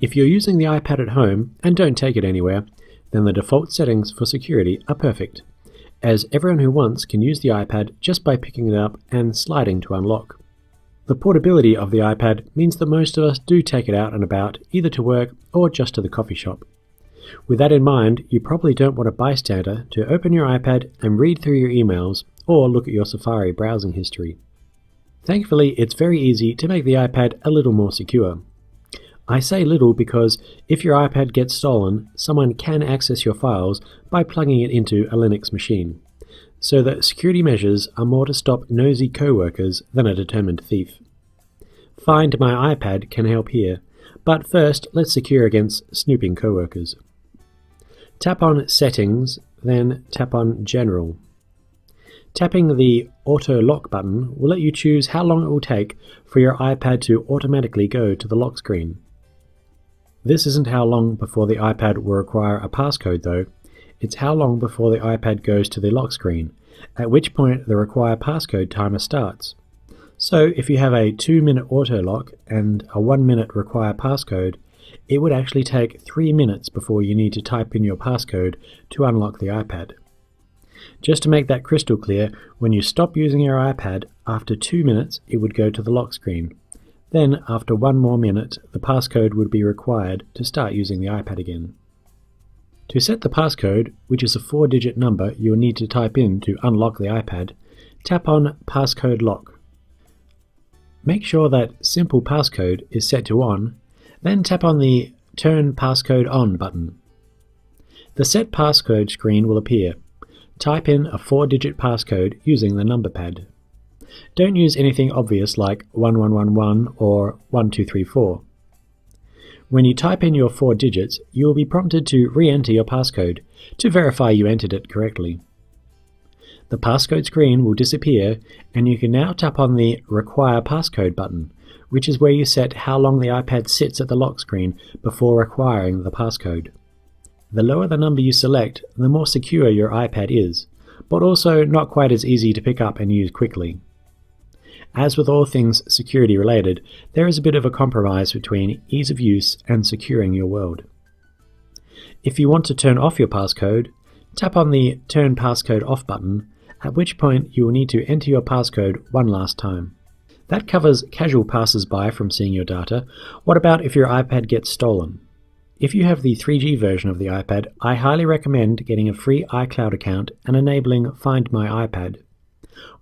If you're using the iPad at home and don't take it anywhere, then the default settings for security are perfect, as everyone who wants can use the iPad just by picking it up and sliding to unlock. The portability of the iPad means that most of us do take it out and about, either to work or just to the coffee shop. With that in mind, you probably don't want a bystander to open your iPad and read through your emails or look at your Safari browsing history. Thankfully, it's very easy to make the iPad a little more secure. I say little because if your iPad gets stolen, someone can access your files by plugging it into a Linux machine. So the security measures are more to stop nosy co-workers than a determined thief. Find My iPad can help here, but first let's secure against snooping co-workers. Tap on Settings, then tap on General. Tapping the Auto Lock button will let you choose how long it will take for your iPad to automatically go to the lock screen. This isn't how long before the iPad will require a passcode though. It's how long before the iPad goes to the lock screen, at which point the require passcode timer starts. So if you have a 2-minute auto lock and a 1-minute require passcode, it would actually take 3 minutes before you need to type in your passcode to unlock the iPad. Just to make that crystal clear, when you stop using your iPad, after 2 minutes it would go to the lock screen. Then after 1 more minute, the passcode would be required to start using the iPad again. To set the passcode, which is a 4-digit number you'll need to type in to unlock the iPad, tap on Passcode Lock. Make sure that Simple Passcode is set to On, then tap on the Turn Passcode On button. The Set Passcode screen will appear. Type in a 4-digit passcode using the number pad. Don't use anything obvious like 1111 or 1234. When you type in your 4 digits, you will be prompted to re-enter your passcode to verify you entered it correctly. The passcode screen will disappear and you can now tap on the Require Passcode button, which is where you set how long the iPad sits at the lock screen before requiring the passcode. The lower the number you select, the more secure your iPad is, but also not quite as easy to pick up and use quickly. As with all things security related, there is a bit of a compromise between ease of use and securing your world. If you want to turn off your passcode, tap on the Turn Passcode Off button, at which point you will need to enter your passcode one last time. That covers casual passers-by from seeing your data. What about if your iPad gets stolen? If you have the 3G version of the iPad, I highly recommend getting a free iCloud account and enabling Find My iPad.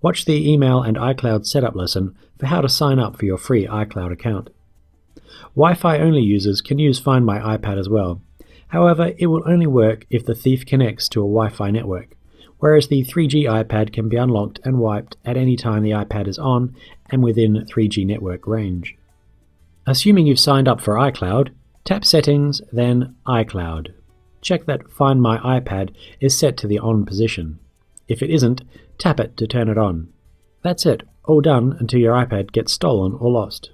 Watch the email and iCloud setup lesson for how to sign up for your free iCloud account. Wi-Fi only users can use Find My iPad as well. However, it will only work if the thief connects to a Wi-Fi network, whereas the 3G iPad can be unlocked and wiped at any time the iPad is on and within 3G network range. Assuming you've signed up for iCloud, tap Settings, then iCloud. Check that Find My iPad is set to the on position. If it isn't, tap it to turn it on. That's it, all done until your iPad gets stolen or lost.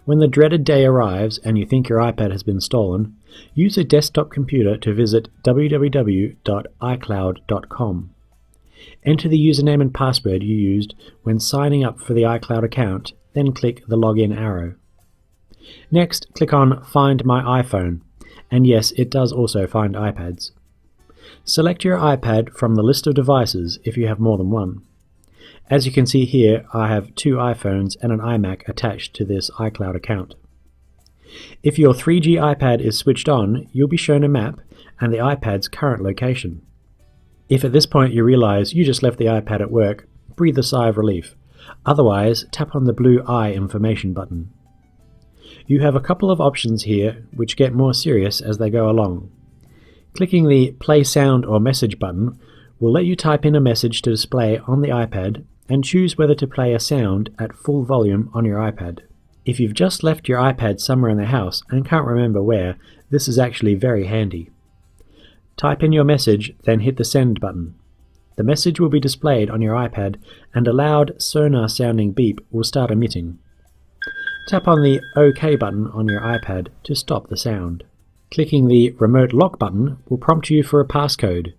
When the dreaded day arrives and you think your iPad has been stolen, use a desktop computer to visit www.icloud.com. Enter the username and password you used when signing up for the iCloud account, then click the login arrow. Next, click on Find My iPhone, and yes, it does also find iPads. Select your iPad from the list of devices if you have more than one. As you can see here, I have 2 iPhones and an iMac attached to this iCloud account. If your 3G iPad is switched on, you'll be shown a map and the iPad's current location. If at this point you realize you just left the iPad at work, breathe a sigh of relief. Otherwise, tap on the blue I information button. You have a couple of options here which get more serious as they go along. Clicking the Play Sound or Message button will let you type in a message to display on the iPad and choose whether to play a sound at full volume on your iPad. If you've just left your iPad somewhere in the house and can't remember where, this is actually very handy. Type in your message, then hit the Send button. The message will be displayed on your iPad and a loud sonar-sounding beep will start emitting. Tap on the OK button on your iPad to stop the sound. Clicking the Remote Lock button will prompt you for a passcode.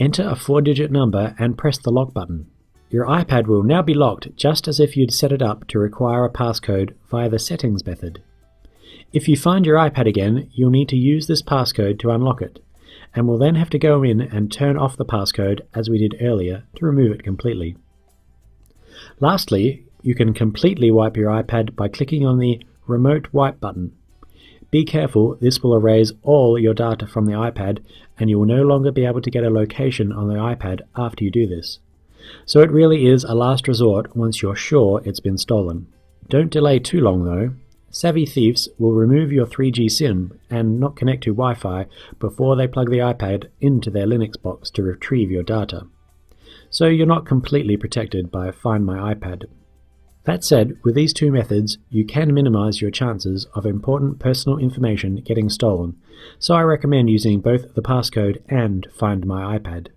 Enter a 4-digit number and press the lock button. Your iPad will now be locked just as if you'd set it up to require a passcode via the settings method. If you find your iPad again, you'll need to use this passcode to unlock it, and will then have to go in and turn off the passcode as we did earlier to remove it completely. Lastly, you can completely wipe your iPad by clicking on the Remote Wipe button. Be careful, this will erase all your data from the iPad and you will no longer be able to get a location on the iPad after you do this. So it really is a last resort once you're sure it's been stolen. Don't delay too long though. Savvy thieves will remove your 3G SIM and not connect to Wi-Fi before they plug the iPad into their Linux box to retrieve your data. So you're not completely protected by Find My iPad. That said, with these two methods, you can minimize your chances of important personal information getting stolen, so I recommend using both the passcode and Find My iPad.